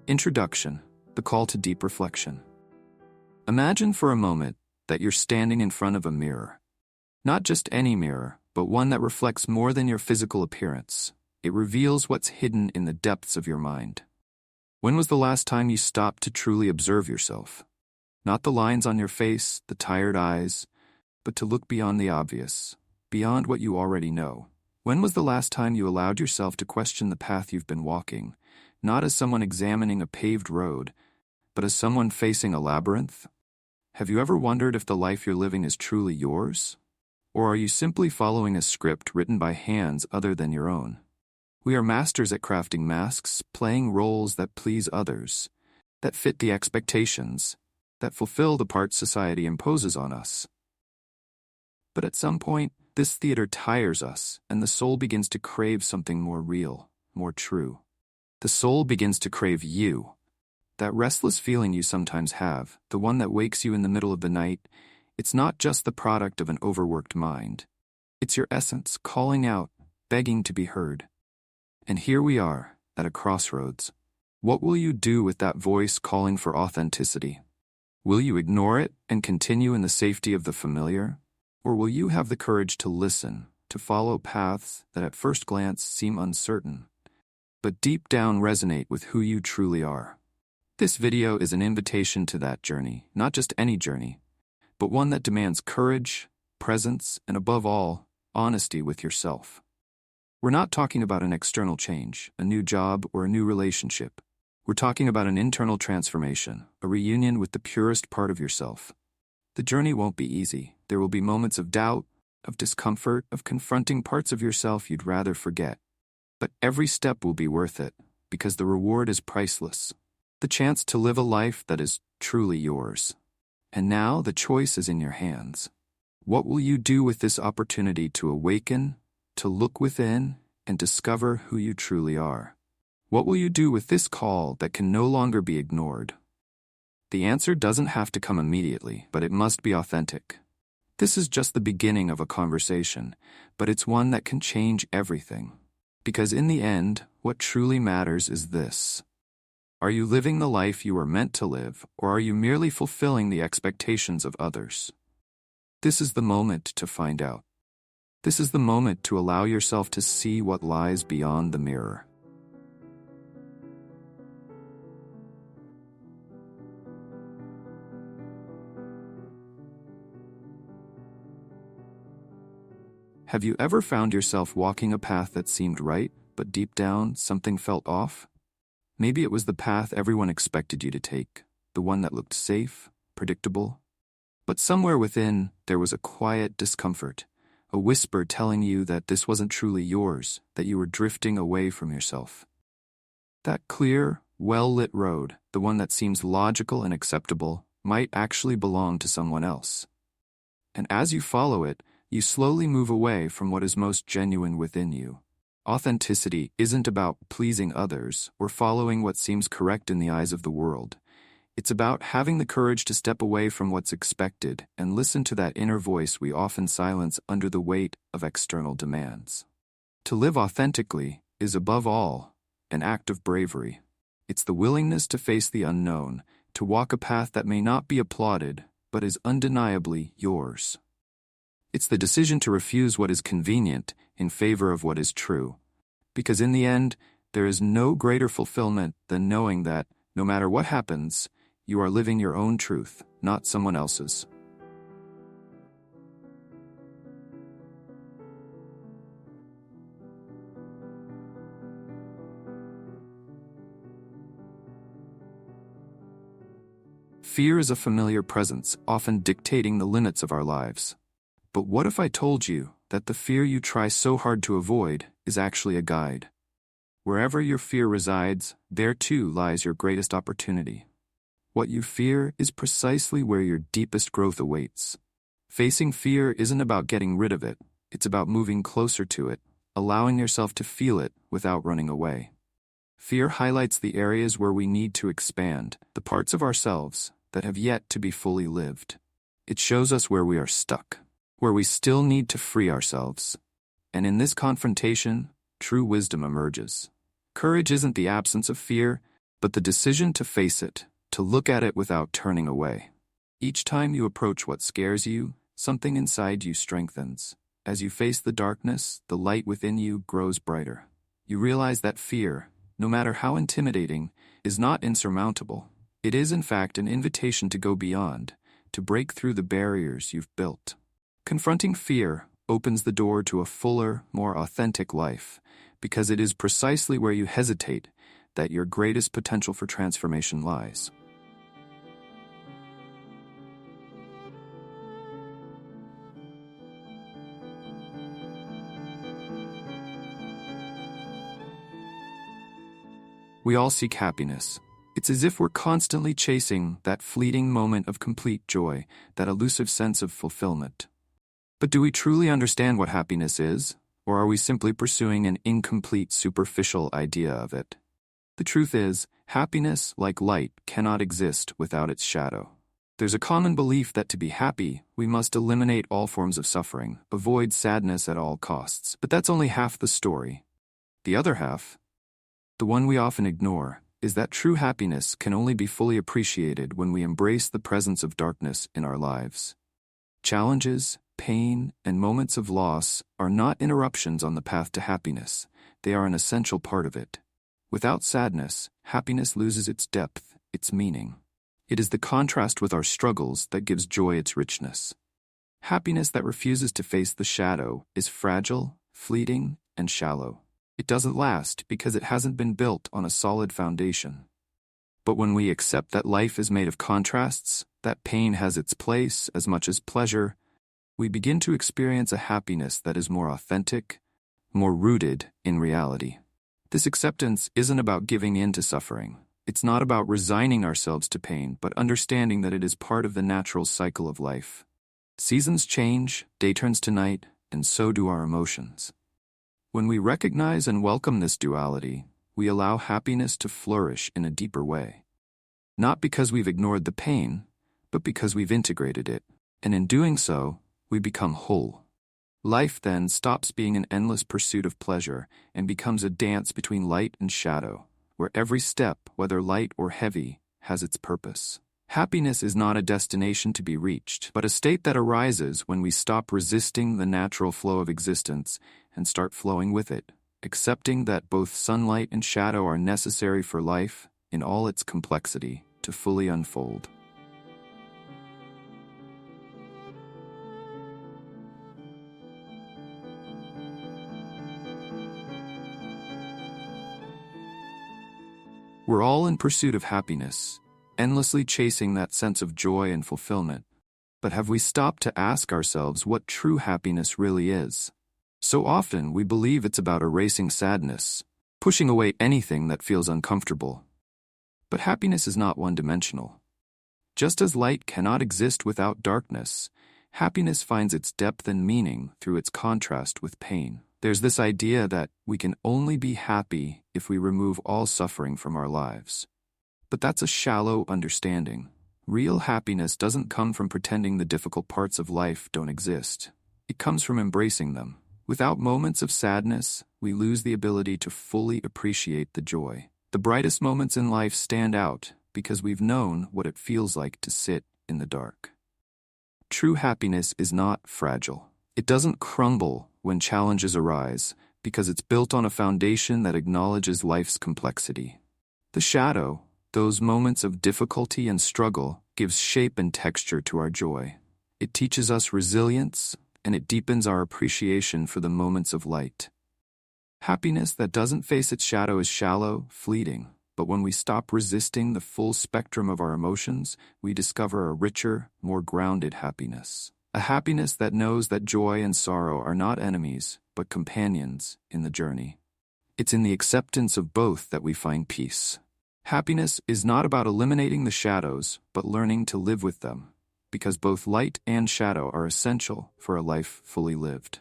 Introduction, the call to deep reflection. Imagine for a moment that you're standing in front of a mirror. Not just any mirror, but one that reflects more than your physical appearance. It reveals what's hidden in the depths of your mind. When was the last time you stopped to truly observe yourself? Not the lines on your face, the tired eyes, but to look beyond the obvious, beyond what you already know. When was the last time you allowed yourself to question the path you've been walking, not as someone examining a paved road, but as someone facing a labyrinth? Have you ever wondered if the life you're living is truly yours? Or are you simply following a script written by hands other than your own? We are masters at crafting masks, playing roles that please others, that fit the expectations, that fulfill the parts society imposes on us. But at some point, this theater tires us, and the soul begins to crave something more real, more true. The soul begins to crave you. That restless feeling you sometimes have, the one that wakes you in the middle of the night, it's not just the product of an overworked mind. It's your essence calling out, begging to be heard. And here we are, at a crossroads. What will you do with that voice calling for authenticity? Will you ignore it and continue in the safety of the familiar? Or will you have the courage to listen, to follow paths that at first glance seem uncertain, but deep down resonate with who you truly are? This video is an invitation to that journey, not just any journey, but one that demands courage, presence, and above all, honesty with yourself. We're not talking about an external change, a new job, or a new relationship. We're talking about an internal transformation, a reunion with the purest part of yourself. The journey won't be easy. There will be moments of doubt, of discomfort, of confronting parts of yourself you'd rather forget. But every step will be worth it, because the reward is priceless. The chance to live a life that is truly yours. And now the choice is in your hands. What will you do with this opportunity to awaken, to look within, and discover who you truly are? What will you do with this call that can no longer be ignored? The answer doesn't have to come immediately, but it must be authentic. This is just the beginning of a conversation, but it's one that can change everything. Because in the end, what truly matters is this. Are you living the life you were meant to live, or are you merely fulfilling the expectations of others? This is the moment to find out. This is the moment to allow yourself to see what lies beyond the mirror. Have you ever found yourself walking a path that seemed right, but deep down, something felt off? Maybe it was the path everyone expected you to take, the one that looked safe, predictable. But somewhere within, there was a quiet discomfort, a whisper telling you that this wasn't truly yours, that you were drifting away from yourself. That clear, well-lit road, the one that seems logical and acceptable, might actually belong to someone else. And as you follow it, you slowly move away from what is most genuine within you. Authenticity isn't about pleasing others or following what seems correct in the eyes of the world. It's about having the courage to step away from what's expected and listen to that inner voice we often silence under the weight of external demands. To live authentically is, above all, an act of bravery. It's the willingness to face the unknown, to walk a path that may not be applauded, but is undeniably yours. It's the decision to refuse what is convenient in favor of what is true. Because in the end, there is no greater fulfillment than knowing that, no matter what happens, you are living your own truth, not someone else's. Fear is a familiar presence, often dictating the limits of our lives. But what if I told you that the fear you try so hard to avoid is actually a guide? Wherever your fear resides, there too lies your greatest opportunity. What you fear is precisely where your deepest growth awaits. Facing fear isn't about getting rid of it, it's about moving closer to it, allowing yourself to feel it without running away. Fear highlights the areas where we need to expand, the parts of ourselves that have yet to be fully lived. It shows us where we are stuck, where we still need to free ourselves. And in this confrontation, true wisdom emerges. Courage isn't the absence of fear, but the decision to face it, to look at it without turning away. Each time you approach what scares you, something inside you strengthens. As you face the darkness, the light within you grows brighter. You realize that fear, no matter how intimidating, is not insurmountable. It is, in fact, an invitation to go beyond, to break through the barriers you've built. Confronting fear opens the door to a fuller, more authentic life, because it is precisely where you hesitate that your greatest potential for transformation lies. We all seek happiness. It's as if we're constantly chasing that fleeting moment of complete joy, that elusive sense of fulfillment. But do we truly understand what happiness is, or are we simply pursuing an incomplete, superficial idea of it? The truth is, happiness, like light, cannot exist without its shadow. There's a common belief that to be happy, we must eliminate all forms of suffering, avoid sadness at all costs. But that's only half the story. The other half, the one we often ignore, is that true happiness can only be fully appreciated when we embrace the presence of darkness in our lives. Challenges, pain, and moments of loss are not interruptions on the path to happiness. They are an essential part of it. Without sadness, happiness loses its depth, its meaning. It is the contrast with our struggles that gives joy its richness. Happiness that refuses to face the shadow is fragile, fleeting, and shallow. It doesn't last because it hasn't been built on a solid foundation. But when we accept that life is made of contrasts, that pain has its place as much as pleasure, we begin to experience a happiness that is more authentic, more rooted in reality. This acceptance isn't about giving in to suffering. It's not about resigning ourselves to pain, but understanding that it is part of the natural cycle of life. Seasons change, day turns to night, and so do our emotions. When we recognize and welcome this duality, we allow happiness to flourish in a deeper way. Not because we've ignored the pain, but because we've integrated it. And in doing so, we become whole. Life then stops being an endless pursuit of pleasure and becomes a dance between light and shadow, where every step, whether light or heavy, has its purpose. Happiness is not a destination to be reached, but a state that arises when we stop resisting the natural flow of existence and start flowing with it, accepting that both sunlight and shadow are necessary for life, in all its complexity, to fully unfold. We're all in pursuit of happiness, endlessly chasing that sense of joy and fulfillment. But have we stopped to ask ourselves what true happiness really is? So often we believe it's about erasing sadness, pushing away anything that feels uncomfortable. But happiness is not one-dimensional. Just as light cannot exist without darkness, happiness finds its depth and meaning through its contrast with pain. There's this idea that we can only be happy if we remove all suffering from our lives. But that's a shallow understanding. Real happiness doesn't come from pretending the difficult parts of life don't exist. It comes from embracing them. Without moments of sadness, we lose the ability to fully appreciate the joy. The brightest moments in life stand out because we've known what it feels like to sit in the dark. True happiness is not fragile. It doesn't crumble when challenges arise because it's built on a foundation that acknowledges life's complexity. The shadow, those moments of difficulty and struggle, gives shape and texture to our joy. It teaches us resilience, and it deepens our appreciation for the moments of light. Happiness that doesn't face its shadow is shallow, fleeting, but when we stop resisting the full spectrum of our emotions, we discover a richer, more grounded happiness. A happiness that knows that joy and sorrow are not enemies, but companions in the journey. It's in the acceptance of both that we find peace. Happiness is not about eliminating the shadows, but learning to live with them, because both light and shadow are essential for a life fully lived.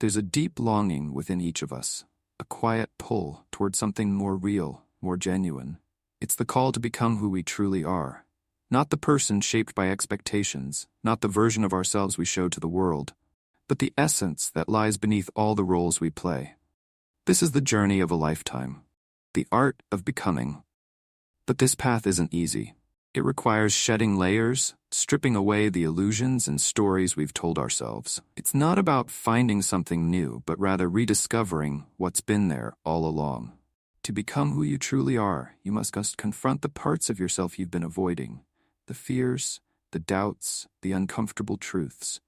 There's a deep longing within each of us, a quiet pull toward something more real, more genuine. It's the call to become who we truly are, Not the person shaped by expectations, not the version of ourselves we show to the world, but the essence that lies beneath all the roles we play. This is the journey of a lifetime, the art of becoming. But this path isn't easy. It requires shedding layers, stripping away the illusions and stories we've told ourselves. It's not about finding something new, but rather rediscovering what's been there all along. To become who you truly are, you must confront the parts of yourself you've been avoiding. The fears, the doubts, the uncomfortable truths.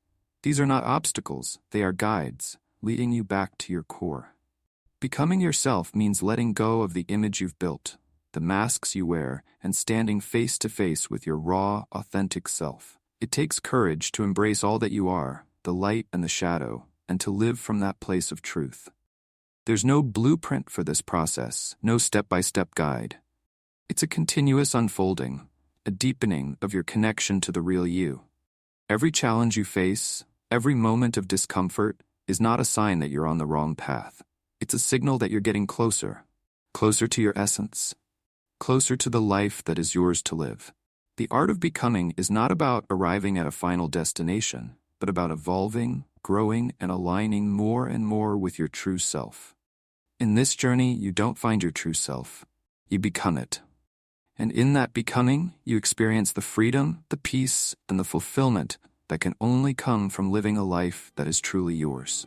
These are not obstacles, they are guides, leading you back to your core. Becoming yourself means letting go of the image you've built, the masks you wear, and standing face to face with your raw, authentic self. It takes courage to embrace all that you are, the light and the shadow, and to live from that place of truth. There's no blueprint for this process, no step-by-step guide. It's a continuous unfolding, a deepening of your connection to the real you. Every challenge you face, every moment of discomfort, is not a sign that you're on the wrong path. It's a signal that you're getting closer to your essence, closer to the life that is yours to live. The art of becoming is not about arriving at a final destination, but about evolving, growing, and aligning more and more with your true self. In this journey, you don't find your true self, you become it. And in that becoming, you experience the freedom, the peace, and the fulfillment that can only come from living a life that is truly yours.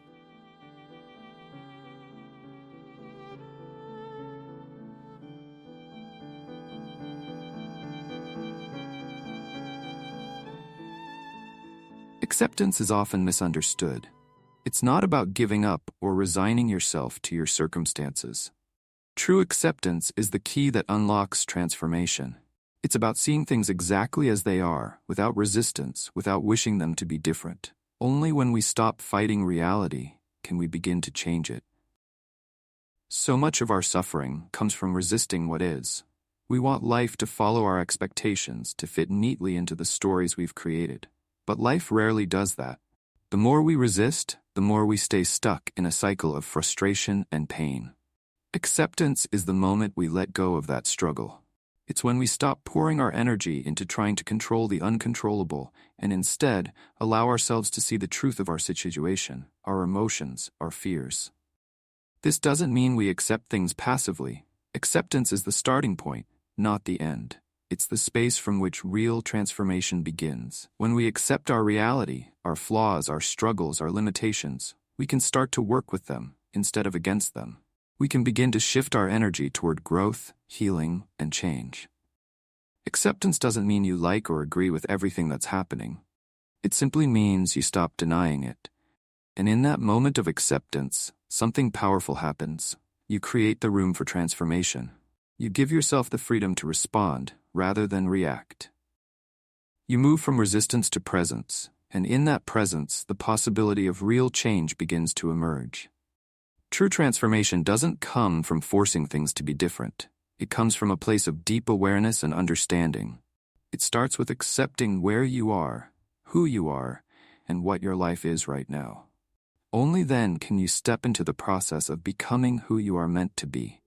Acceptance is often misunderstood. It's not about giving up or resigning yourself to your circumstances. True acceptance is the key that unlocks transformation. It's about seeing things exactly as they are, without resistance, without wishing them to be different. Only when we stop fighting reality can we begin to change it. So much of our suffering comes from resisting what is. We want life to follow our expectations, to fit neatly into the stories we've created. But life rarely does that. The more we resist, the more we stay stuck in a cycle of frustration and pain. Acceptance is the moment we let go of that struggle. It's when we stop pouring our energy into trying to control the uncontrollable and instead allow ourselves to see the truth of our situation, our emotions, our fears. This doesn't mean we accept things passively. Acceptance is the starting point, not the end. It's the space from which real transformation begins. When we accept our reality, our flaws, our struggles, our limitations, we can start to work with them instead of against them. We can begin to shift our energy toward growth, healing, and change. Acceptance doesn't mean you like or agree with everything that's happening. It simply means you stop denying it. And in that moment of acceptance, something powerful happens. You create the room for transformation. You give yourself the freedom to respond rather than react. You move from resistance to presence, and in that presence, the possibility of real change begins to emerge. True transformation doesn't come from forcing things to be different. It comes from a place of deep awareness and understanding. It starts with accepting where you are, who you are, and what your life is right now. Only then can you step into the process of becoming who you are meant to be.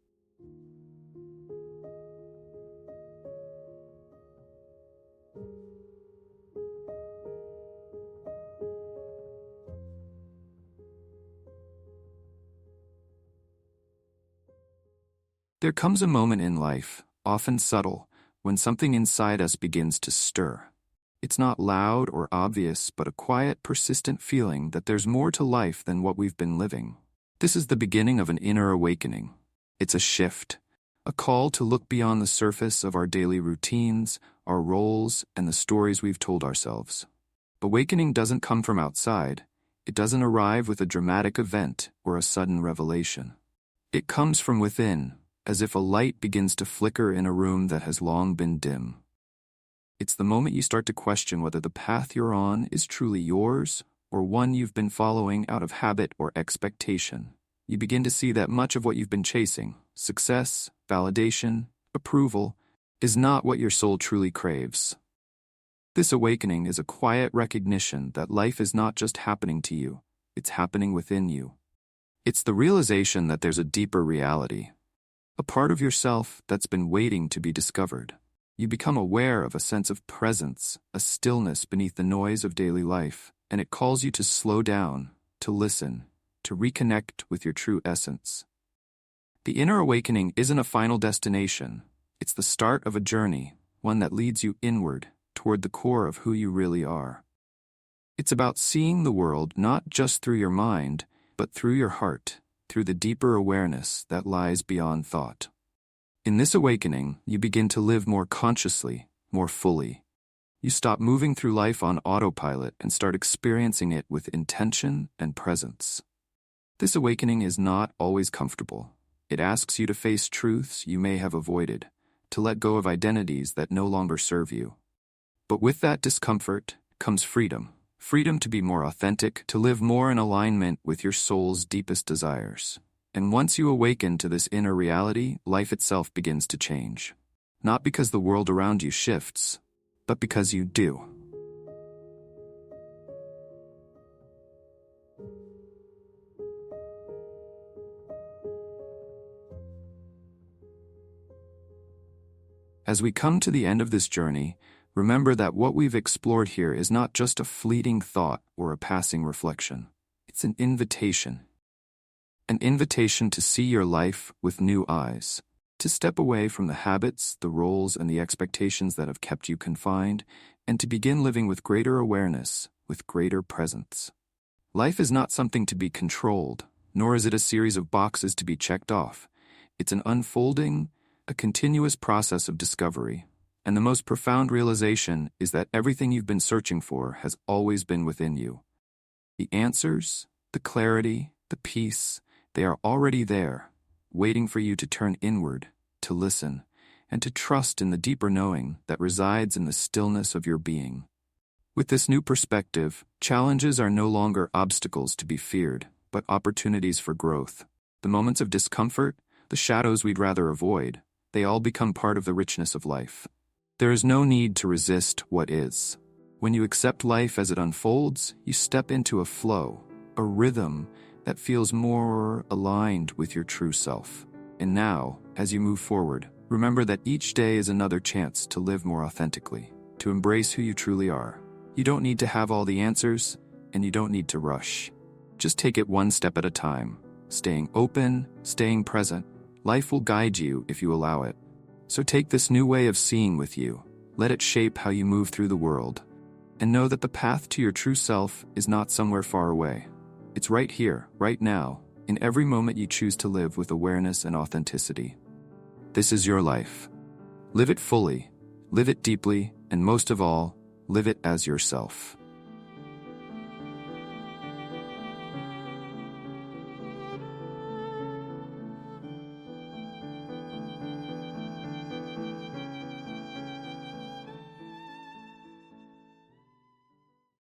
There comes a moment in life, often subtle, when something inside us begins to stir. It's not loud or obvious, but a quiet, persistent feeling that there's more to life than what we've been living. This is the beginning of an inner awakening. It's a shift, a call to look beyond the surface of our daily routines, our roles, and the stories we've told ourselves. Awakening doesn't come from outside. It doesn't arrive with a dramatic event or a sudden revelation. It comes from within, as if a light begins to flicker in a room that has long been dim. It's the moment you start to question whether the path you're on is truly yours or one you've been following out of habit or expectation. You begin to see that much of what you've been chasing, success, validation, approval, is not what your soul truly craves. This awakening is a quiet recognition that life is not just happening to you, it's happening within you. It's the realization that there's a deeper reality, a part of yourself that's been waiting to be discovered. You become aware of a sense of presence, a stillness beneath the noise of daily life, and it calls you to slow down, to listen, to reconnect with your true essence. The inner awakening isn't a final destination. It's the start of a journey, one that leads you inward, toward the core of who you really are. It's about seeing the world not just through your mind, but through your heart, through the deeper awareness that lies beyond thought. In this awakening, you begin to live more consciously, more fully. You stop moving through life on autopilot and start experiencing it with intention and presence. This awakening is not always comfortable. It asks you to face truths you may have avoided, to let go of identities that no longer serve you. But with that discomfort comes freedom. Freedom to be more authentic, to live more in alignment with your soul's deepest desires. And once you awaken to this inner reality, life itself begins to change. Not because the world around you shifts, but because you do. As we come to the end of this journey, remember that what we've explored here is not just a fleeting thought or a passing reflection. It's an invitation. An invitation to see your life with new eyes, to step away from the habits, the roles, and the expectations that have kept you confined, and to begin living with greater awareness, with greater presence. Life is not something to be controlled, nor is it a series of boxes to be checked off. It's an unfolding, a continuous process of discovery, and the most profound realization is that everything you've been searching for has always been within you. The answers, the clarity, the peace, they are already there, waiting for you to turn inward, to listen, and to trust in the deeper knowing that resides in the stillness of your being. With this new perspective, challenges are no longer obstacles to be feared, but opportunities for growth. The moments of discomfort, the shadows we'd rather avoid, they all become part of the richness of life. There is no need to resist what is. When you accept life as it unfolds, you step into a flow, a rhythm that feels more aligned with your true self. And now, as you move forward, remember that each day is another chance to live more authentically, to embrace who you truly are. You don't need to have all the answers, and you don't need to rush. Just take it one step at a time, staying open, staying present. Life will guide you if you allow it. So take this new way of seeing with you, let it shape how you move through the world, and know that the path to your true self is not somewhere far away. It's right here, right now, in every moment you choose to live with awareness and authenticity. This is your life. Live it fully, live it deeply, and most of all, live it as yourself.